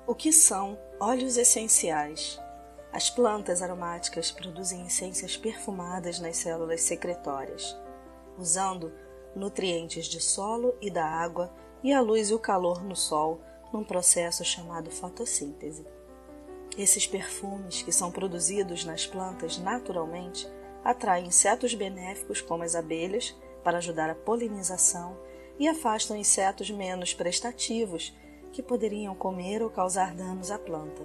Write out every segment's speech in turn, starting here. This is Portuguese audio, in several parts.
O que são óleos essenciais? As plantas aromáticas produzem essências perfumadas nas células secretórias, usando nutrientes de solo e da água e a luz e o calor no sol num processo chamado fotossíntese. Esses perfumes, que são produzidos nas plantas naturalmente, atraem insetos benéficos como as abelhas para ajudar a polinização e afastam insetos menos prestativos que poderiam comer ou causar danos à planta.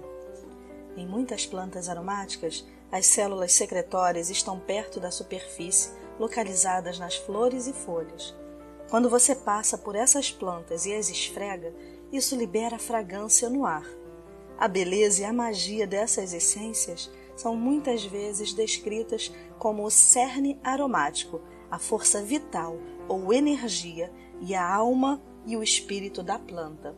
Em muitas plantas aromáticas, as células secretórias estão perto da superfície, localizadas nas flores e folhas. Quando você passa por essas plantas e as esfrega, isso libera fragrância no ar. A beleza e a magia dessas essências são muitas vezes descritas como o cerne aromático, a força vital ou energia e a alma e o espírito da planta.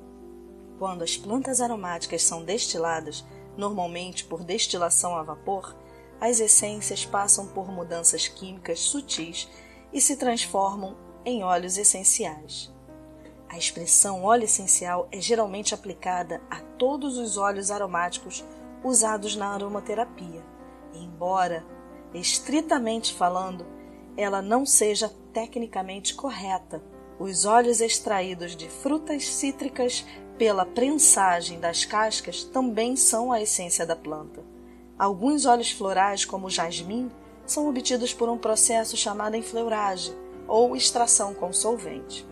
Quando as plantas aromáticas são destiladas, normalmente por destilação a vapor, as essências passam por mudanças químicas sutis e se transformam em óleos essenciais. A expressão óleo essencial é geralmente aplicada a todos os óleos aromáticos usados na aromaterapia, embora, estritamente falando, ela não seja tecnicamente correta. Os óleos extraídos de frutas cítricas pela prensagem das cascas também são a essência da planta. Alguns óleos florais, como o jasmim, são obtidos por um processo chamado enfleuragem ou extração com solvente.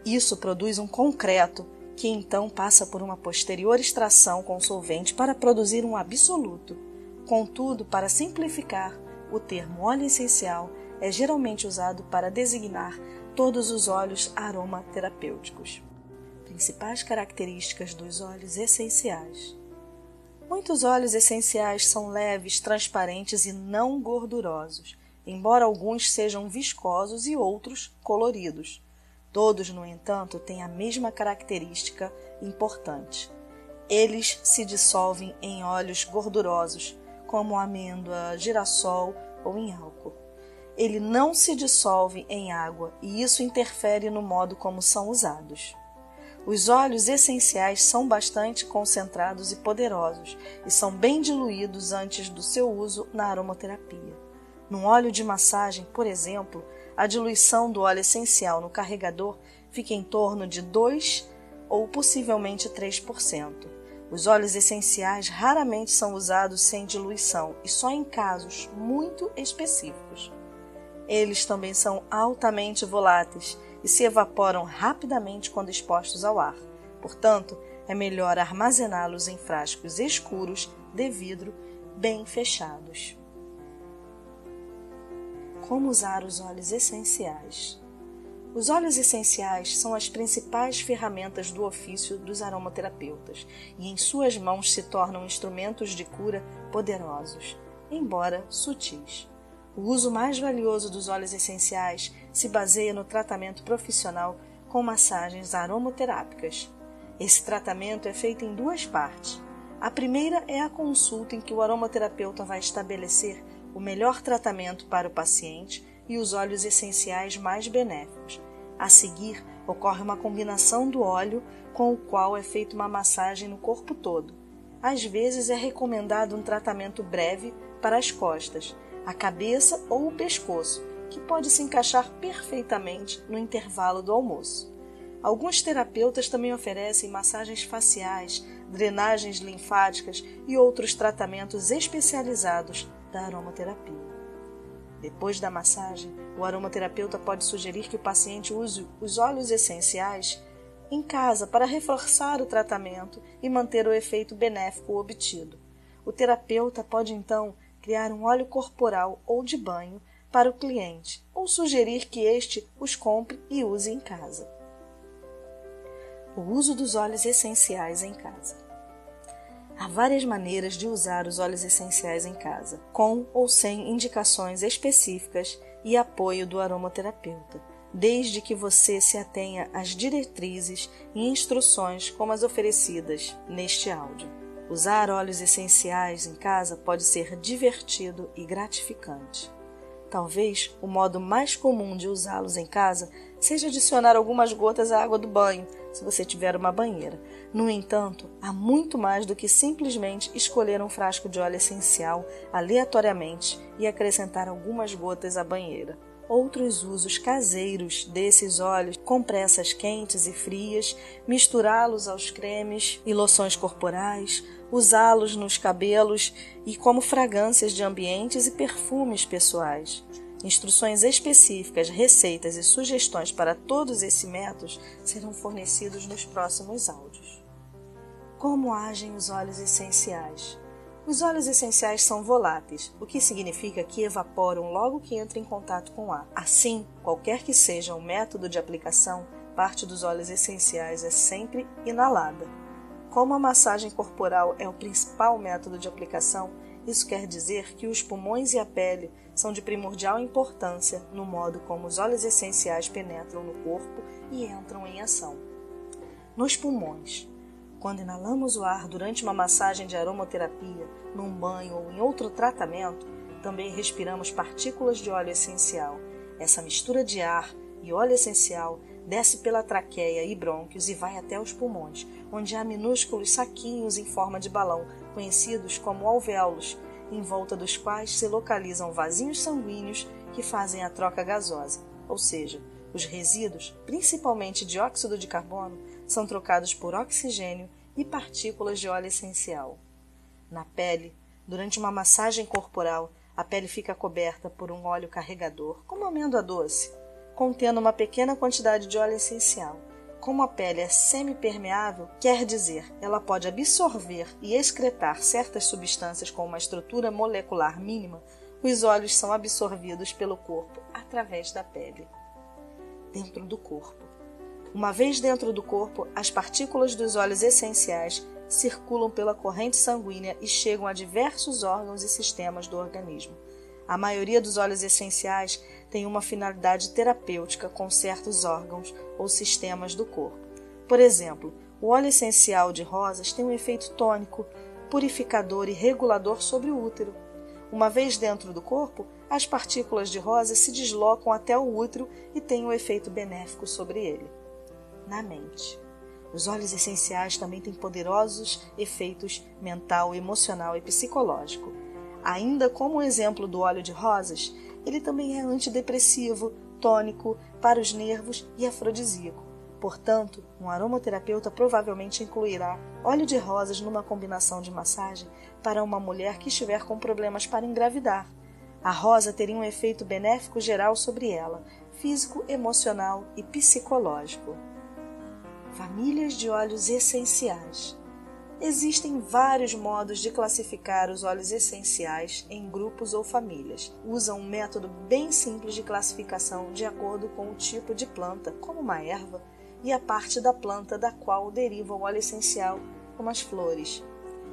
Isso produz um concreto que então passa por uma posterior extração com solvente para produzir um absoluto. Contudo, para simplificar, o termo óleo essencial é geralmente usado para designar todos os óleos aromaterapêuticos. Principais características dos óleos essenciais. Muitos óleos essenciais são leves, transparentes e não gordurosos, embora alguns sejam viscosos e outros coloridos. Todos, no entanto, têm a mesma característica importante. Eles se dissolvem em óleos gordurosos, como amêndoa, girassol ou em álcool. Ele não se dissolve em água e isso interfere no modo como são usados. Os óleos essenciais são bastante concentrados e poderosos e são bem diluídos antes do seu uso na aromaterapia. Num óleo de massagem, por exemplo, a diluição do óleo essencial no carregador fica em torno de 2% ou possivelmente 3%. Os óleos essenciais raramente são usados sem diluição e só em casos muito específicos. Eles também são altamente voláteis e se evaporam rapidamente quando expostos ao ar. Portanto, é melhor armazená-los em frascos escuros de vidro bem fechados. Como usar os óleos essenciais? Os óleos essenciais são as principais ferramentas do ofício dos aromaterapeutas e em suas mãos se tornam instrumentos de cura poderosos, embora sutis. O uso mais valioso dos óleos essenciais se baseia no tratamento profissional com massagens aromaterápicas. Esse tratamento é feito em duas partes. A primeira é a consulta em que o aromaterapeuta vai estabelecer o melhor tratamento para o paciente e os óleos essenciais mais benéficos. A seguir, ocorre uma combinação do óleo com o qual é feita uma massagem no corpo todo. Às vezes é recomendado um tratamento breve para as costas, a cabeça ou o pescoço, que pode se encaixar perfeitamente no intervalo do almoço. Alguns terapeutas também oferecem massagens faciais, drenagens linfáticas e outros tratamentos especializados da aromaterapia. Depois da massagem, o aromaterapeuta pode sugerir que o paciente use os óleos essenciais em casa para reforçar o tratamento e manter o efeito benéfico obtido. O terapeuta pode então criar um óleo corporal ou de banho para o cliente, ou sugerir que este os compre e use em casa. O uso dos óleos essenciais em casa. Há várias maneiras de usar os óleos essenciais em casa, com ou sem indicações específicas e apoio do aromaterapeuta, desde que você se atenha às diretrizes e instruções como as oferecidas neste áudio. Usar óleos essenciais em casa pode ser divertido e gratificante. Talvez o modo mais comum de usá-los em casa seja adicionar algumas gotas à água do banho se você tiver uma banheira. No entanto, há muito mais do que simplesmente escolher um frasco de óleo essencial aleatoriamente e acrescentar algumas gotas à banheira. Outros usos caseiros desses óleos, compressas quentes e frias, misturá-los aos cremes e loções corporais, usá-los nos cabelos e como fragrâncias de ambientes e perfumes pessoais. Instruções específicas, receitas e sugestões para todos esses métodos serão fornecidos nos próximos áudios. Como agem os óleos essenciais? Os óleos essenciais são voláteis, o que significa que evaporam logo que entram em contato com o ar. Assim, qualquer que seja o método de aplicação, parte dos óleos essenciais é sempre inalada. Como a massagem corporal é o principal método de aplicação, isso quer dizer que os pulmões e a pele são de primordial importância no modo como os óleos essenciais penetram no corpo e entram em ação. Nos pulmões. Quando inalamos o ar durante uma massagem de aromaterapia, num banho ou em outro tratamento, também respiramos partículas de óleo essencial. Essa mistura de ar e óleo essencial desce pela traqueia e brônquios e vai até os pulmões, onde há minúsculos saquinhos em forma de balão, conhecidos como alvéolos, em volta dos quais se localizam vasinhos sanguíneos que fazem a troca gasosa, ou seja, os resíduos, principalmente dióxido de carbono, são trocados por oxigênio e partículas de óleo essencial. Na pele, durante uma massagem corporal, a pele fica coberta por um óleo carregador, como amêndoa doce, contendo uma pequena quantidade de óleo essencial. Como a pele é semipermeável, quer dizer, ela pode absorver e excretar certas substâncias com uma estrutura molecular mínima, os óleos são absorvidos pelo corpo através da pele. Dentro do corpo. Uma vez dentro do corpo, as partículas dos óleos essenciais circulam pela corrente sanguínea e chegam a diversos órgãos e sistemas do organismo. A maioria dos óleos essenciais tem uma finalidade terapêutica com certos órgãos ou sistemas do corpo. Por exemplo, o óleo essencial de rosas tem um efeito tônico, purificador e regulador sobre o útero. Uma vez dentro do corpo, as partículas de rosas se deslocam até o útero e têm um efeito benéfico sobre ele. Na mente. Os óleos essenciais também têm poderosos efeitos mental, emocional e psicológico. Ainda como o exemplo do óleo de rosas, ele também é antidepressivo, tônico, para os nervos e afrodisíaco. Portanto, um aromaterapeuta provavelmente incluirá óleo de rosas numa combinação de massagem para uma mulher que estiver com problemas para engravidar. A rosa teria um efeito benéfico geral sobre ela, físico, emocional e psicológico. Famílias de óleos essenciais. Existem vários modos de classificar os óleos essenciais em grupos ou famílias. Usam um método bem simples de classificação de acordo com o tipo de planta, como uma erva, e a parte da planta da qual deriva o óleo essencial, como as flores.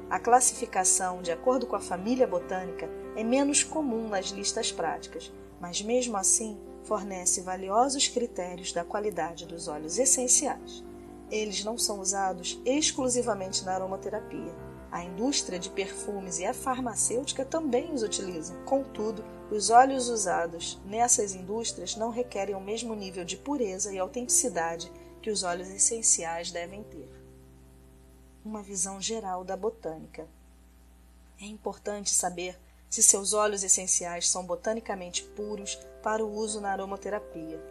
A classificação, de acordo com a família botânica, é menos comum nas listas práticas, mas mesmo assim fornece valiosos critérios da qualidade dos óleos essenciais. Eles não são usados exclusivamente na aromaterapia. A indústria de perfumes e a farmacêutica também os utilizam. Contudo, os óleos usados nessas indústrias não requerem o mesmo nível de pureza e autenticidade que os óleos essenciais devem ter. Uma visão geral da botânica. É importante saber se seus óleos essenciais são botanicamente puros para o uso na aromaterapia.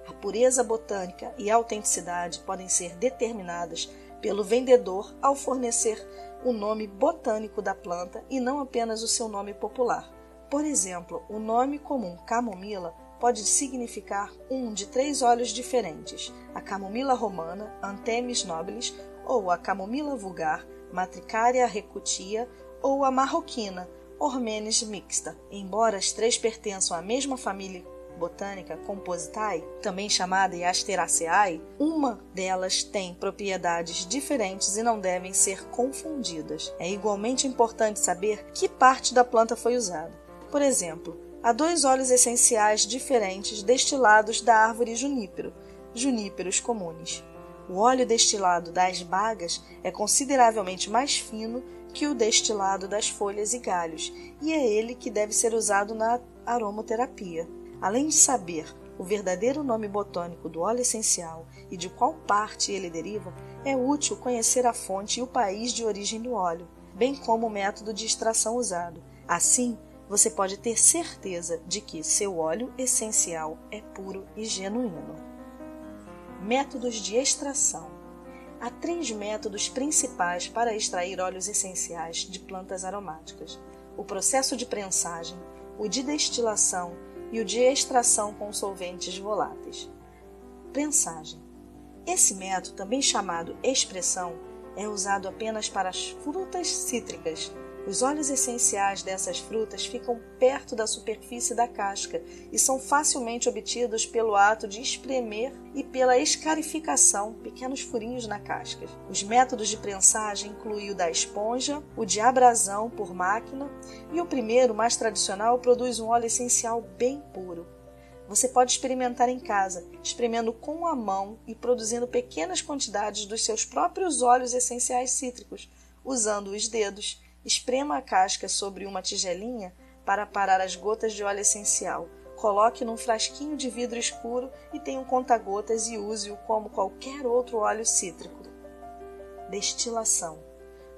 A pureza botânica e a autenticidade podem ser determinadas pelo vendedor ao fornecer o nome botânico da planta e não apenas o seu nome popular. Por exemplo, o nome comum camomila pode significar um de 3 óleos diferentes: a camomila romana, Anthemis nobilis, ou a camomila vulgar, Matricaria recutia, ou a marroquina, Ormenes mixta. Embora as 3 pertençam à mesma família botânica Compositae, também chamada Asteraceae, uma delas tem propriedades diferentes e não devem ser confundidas. É igualmente importante saber que parte da planta foi usada. Por exemplo, há 2 óleos essenciais diferentes destilados da árvore junípero, Juniperus communis. O óleo destilado das bagas é consideravelmente mais fino que o destilado das folhas e galhos, e é ele que deve ser usado na aromaterapia. Além de saber o verdadeiro nome botânico do óleo essencial e de qual parte ele deriva, é útil conhecer a fonte e o país de origem do óleo, bem como o método de extração usado. Assim, você pode ter certeza de que seu óleo essencial é puro e genuíno. Métodos de extração. Há 3 métodos principais para extrair óleos essenciais de plantas aromáticas: o processo de prensagem, o de destilação e o de extração com solventes voláteis. Prensagem. Esse método, também chamado expressão, é usado apenas para as frutas cítricas. Os óleos essenciais dessas frutas ficam perto da superfície da casca e são facilmente obtidos pelo ato de espremer e pela escarificação, pequenos furinhos na casca. Os métodos de prensagem incluem o da esponja, o de abrasão por máquina e o primeiro, mais tradicional, produz um óleo essencial bem puro. Você pode experimentar em casa, espremendo com a mão e produzindo pequenas quantidades dos seus próprios óleos essenciais cítricos, usando os dedos. Esprema a casca sobre uma tigelinha para parar as gotas de óleo essencial. Coloque num frasquinho de vidro escuro e tenha um conta-gotas e use-o como qualquer outro óleo cítrico. Destilação.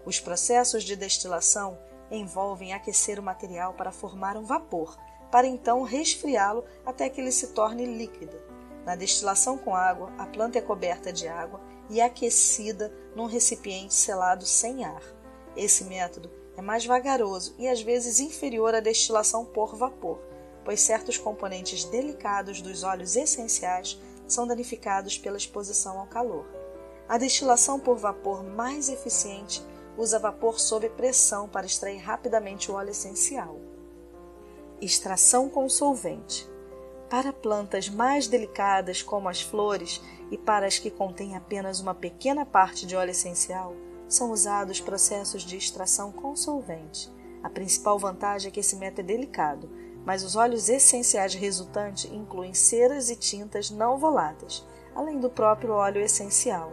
Os processos de destilação envolvem aquecer o material para formar um vapor, para então resfriá-lo até que ele se torne líquido. Na destilação com água, a planta é coberta de água e aquecida num recipiente selado sem ar. Esse método é mais vagaroso e às vezes inferior à destilação por vapor, pois certos componentes delicados dos óleos essenciais são danificados pela exposição ao calor. A destilação por vapor mais eficiente usa vapor sob pressão para extrair rapidamente o óleo essencial. Extração com solvente. Para plantas mais delicadas como as flores e para as que contêm apenas uma pequena parte de óleo essencial, são usados processos de extração com solvente. A principal vantagem é que esse método é delicado, mas os óleos essenciais resultantes incluem ceras e tintas não voláteis, além do próprio óleo essencial.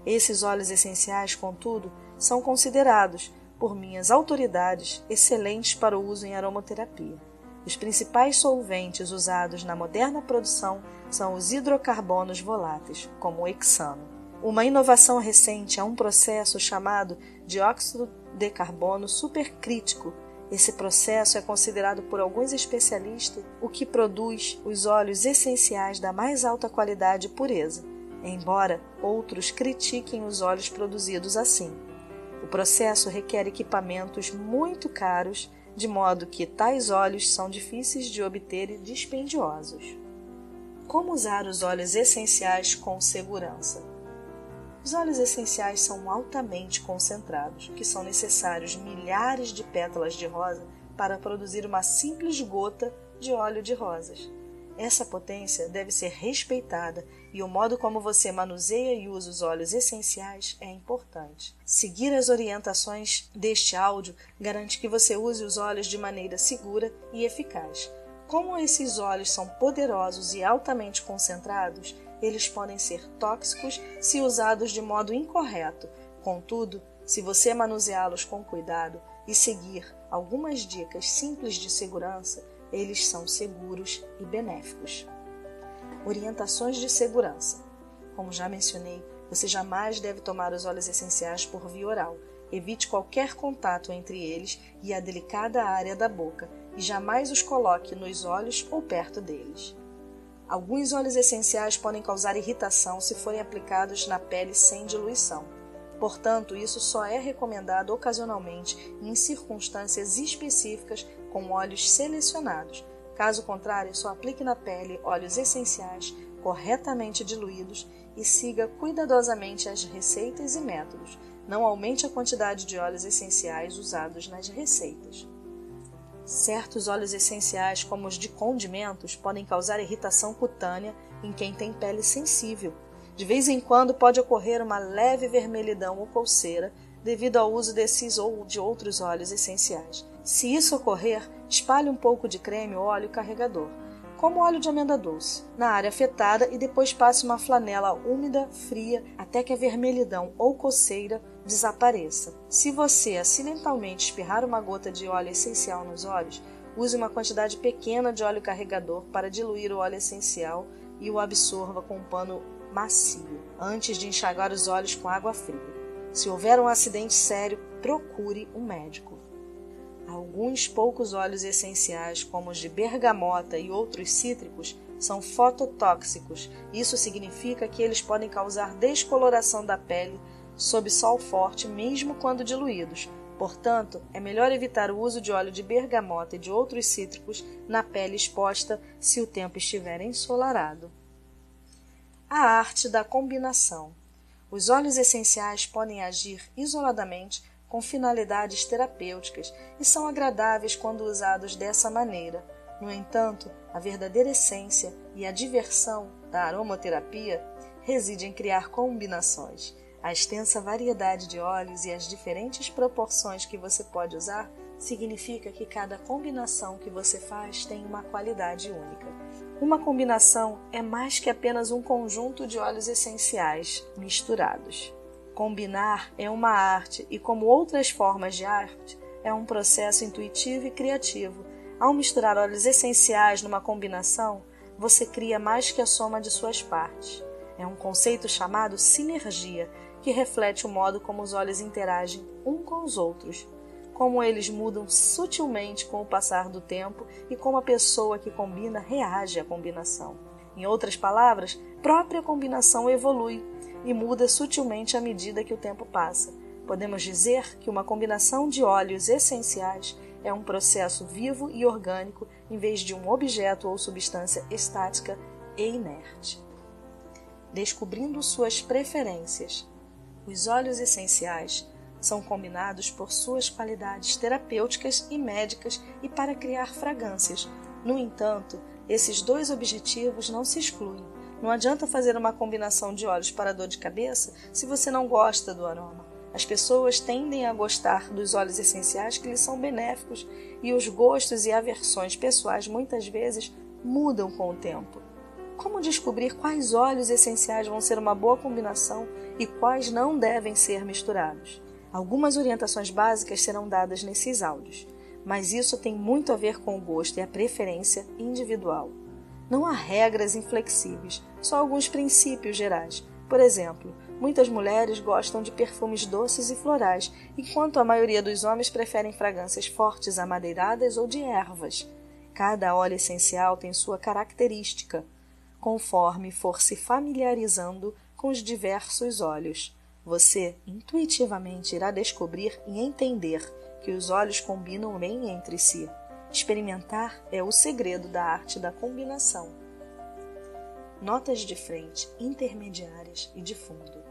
Esses óleos essenciais, contudo, são considerados, por minhas autoridades, excelentes para o uso em aromaterapia. Os principais solventes usados na moderna produção são os hidrocarbonos voláteis, como o hexano. Uma inovação recente é um processo chamado dióxido de carbono supercrítico. Esse processo é considerado por alguns especialistas o que produz os óleos essenciais da mais alta qualidade e pureza, embora outros critiquem os óleos produzidos assim. O processo requer equipamentos muito caros, de modo que tais óleos são difíceis de obter e dispendiosos. Como usar os óleos essenciais com segurança? Os óleos essenciais são altamente concentrados, que são necessários milhares de pétalas de rosa para produzir uma simples gota de óleo de rosas. Essa potência deve ser respeitada e o modo como você manuseia e usa os óleos essenciais é importante. Seguir as orientações deste áudio garante que você use os óleos de maneira segura e eficaz. Como esses óleos são poderosos e altamente concentrados, eles podem ser tóxicos se usados de modo incorreto. Contudo, se você manuseá-los com cuidado e seguir algumas dicas simples de segurança, eles são seguros e benéficos. Orientações de segurança. Como já mencionei, você jamais deve tomar os óleos essenciais por via oral. Evite qualquer contato entre eles e a delicada área da boca e jamais os coloque nos olhos ou perto deles. Alguns óleos essenciais podem causar irritação se forem aplicados na pele sem diluição. Portanto, isso só é recomendado ocasionalmente e em circunstâncias específicas com óleos selecionados. Caso contrário, só aplique na pele óleos essenciais corretamente diluídos e siga cuidadosamente as receitas e métodos. Não aumente a quantidade de óleos essenciais usados nas receitas. Certos óleos essenciais, como os de condimentos, podem causar irritação cutânea em quem tem pele sensível. De vez em quando pode ocorrer uma leve vermelhidão ou coceira devido ao uso desses ou de outros óleos essenciais. Se isso ocorrer, espalhe um pouco de creme ou óleo carregador, como óleo de amêndoa doce, na área afetada e depois passe uma flanela úmida, fria, até que a vermelhidão ou coceira desapareça. Se você acidentalmente espirrar uma gota de óleo essencial nos olhos, use uma quantidade pequena de óleo carregador para diluir o óleo essencial e o absorva com um pano macio, antes de enxaguar os olhos com água fria. Se houver um acidente sério, procure um médico. Alguns poucos óleos essenciais, como os de bergamota e outros cítricos, são fototóxicos. Isso significa que eles podem causar descoloração da pele sob sol forte, mesmo quando diluídos. Portanto, é melhor evitar o uso de óleo de bergamota e de outros cítricos na pele exposta se o tempo estiver ensolarado. A arte da combinação. Os óleos essenciais podem agir isoladamente com finalidades terapêuticas e são agradáveis quando usados dessa maneira. No entanto, a verdadeira essência e a diversão da aromaterapia reside em criar combinações. A extensa variedade de óleos e as diferentes proporções que você pode usar significa que cada combinação que você faz tem uma qualidade única. Uma combinação é mais que apenas um conjunto de óleos essenciais misturados. Combinar é uma arte e, como outras formas de arte, é um processo intuitivo e criativo. Ao misturar óleos essenciais numa combinação, você cria mais que a soma de suas partes. É um conceito chamado sinergia, que reflete o modo como os óleos interagem um com os outros, como eles mudam sutilmente com o passar do tempo e como a pessoa que combina reage à combinação. Em outras palavras, a própria combinação evolui e muda sutilmente à medida que o tempo passa. Podemos dizer que uma combinação de óleos essenciais é um processo vivo e orgânico em vez de um objeto ou substância estática e inerte. Descobrindo suas preferências. Os óleos essenciais são combinados por suas qualidades terapêuticas e médicas e para criar fragrâncias. No entanto, esses dois objetivos não se excluem. Não adianta fazer uma combinação de óleos para dor de cabeça se você não gosta do aroma. As pessoas tendem a gostar dos óleos essenciais que lhes são benéficos e os gostos e aversões pessoais muitas vezes mudam com o tempo. Como descobrir quais óleos essenciais vão ser uma boa combinação e quais não devem ser misturados? Algumas orientações básicas serão dadas nesses áudios, mas isso tem muito a ver com o gosto e a preferência individual. Não há regras inflexíveis, só alguns princípios gerais. Por exemplo, muitas mulheres gostam de perfumes doces e florais, enquanto a maioria dos homens preferem fragrâncias fortes, amadeiradas ou de ervas. Cada óleo essencial tem sua característica, conforme for se familiarizando com os diversos óleos. Você intuitivamente irá descobrir e entender que os óleos combinam bem entre si. Experimentar é o segredo da arte da combinação. Notas de frente, intermediárias e de fundo.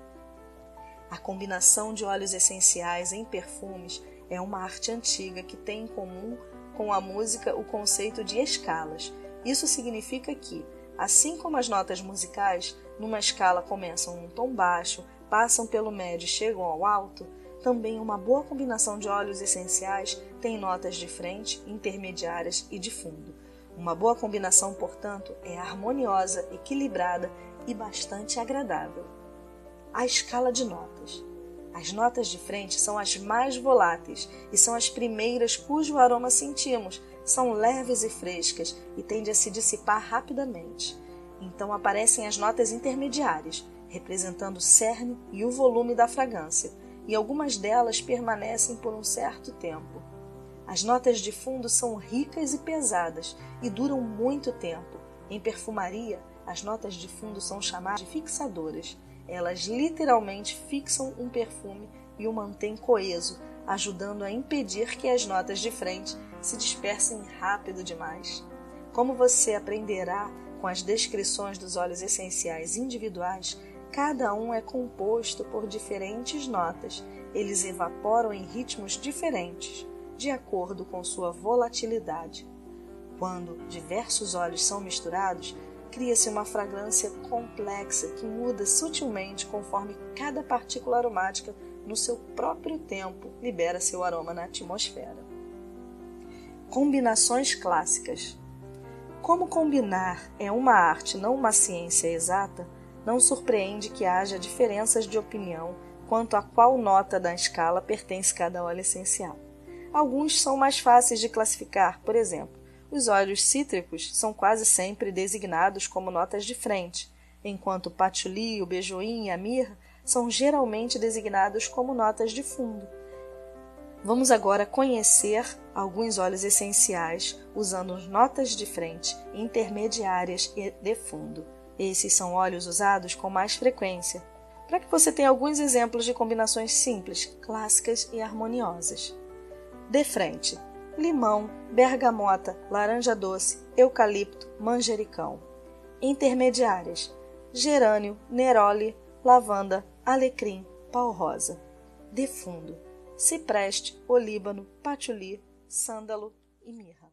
A combinação de óleos essenciais em perfumes é uma arte antiga que tem em comum com a música o conceito de escalas. Isso significa que, assim como as notas musicais, numa escala começam num tom baixo, passam pelo médio e chegam ao alto, também uma boa combinação de óleos essenciais tem notas de frente, intermediárias e de fundo. Uma boa combinação, portanto, é harmoniosa, equilibrada e bastante agradável. A escala de notas. As notas de frente são as mais voláteis e são as primeiras cujo aroma sentimos. São leves e frescas e tendem a se dissipar rapidamente. Então aparecem as notas intermediárias, representando o cerne e o volume da fragrância, e algumas delas permanecem por um certo tempo. As notas de fundo são ricas e pesadas e duram muito tempo. Em perfumaria, as notas de fundo são chamadas de fixadoras. Elas literalmente fixam um perfume e o mantêm coeso, ajudando a impedir que as notas de frente se dispersem rápido demais. Como você aprenderá com as descrições dos óleos essenciais individuais, cada um é composto por diferentes notas. Eles evaporam em ritmos diferentes, de acordo com sua volatilidade. Quando diversos óleos são misturados, cria-se uma fragrância complexa que muda sutilmente conforme cada partícula aromática, no seu próprio tempo, libera seu aroma na atmosfera. Combinações clássicas. Como combinar é uma arte, não uma ciência exata, não surpreende que haja diferenças de opinião quanto a qual nota da escala pertence cada óleo essencial. Alguns são mais fáceis de classificar, por exemplo, Os óleos cítricos são quase sempre designados como notas de frente, enquanto o patchouli, o benjoim e a mirra são geralmente designados como notas de fundo. Vamos agora conhecer alguns óleos essenciais usando notas de frente, intermediárias e de fundo. Esses são óleos usados com mais frequência, para que você tenha alguns exemplos de combinações simples, clássicas e harmoniosas. De frente: limão, bergamota, laranja doce, eucalipto, manjericão. Intermediárias: gerânio, neroli, lavanda, alecrim, pau-rosa. De fundo: cipreste, olíbano, patchouli, sândalo e mirra.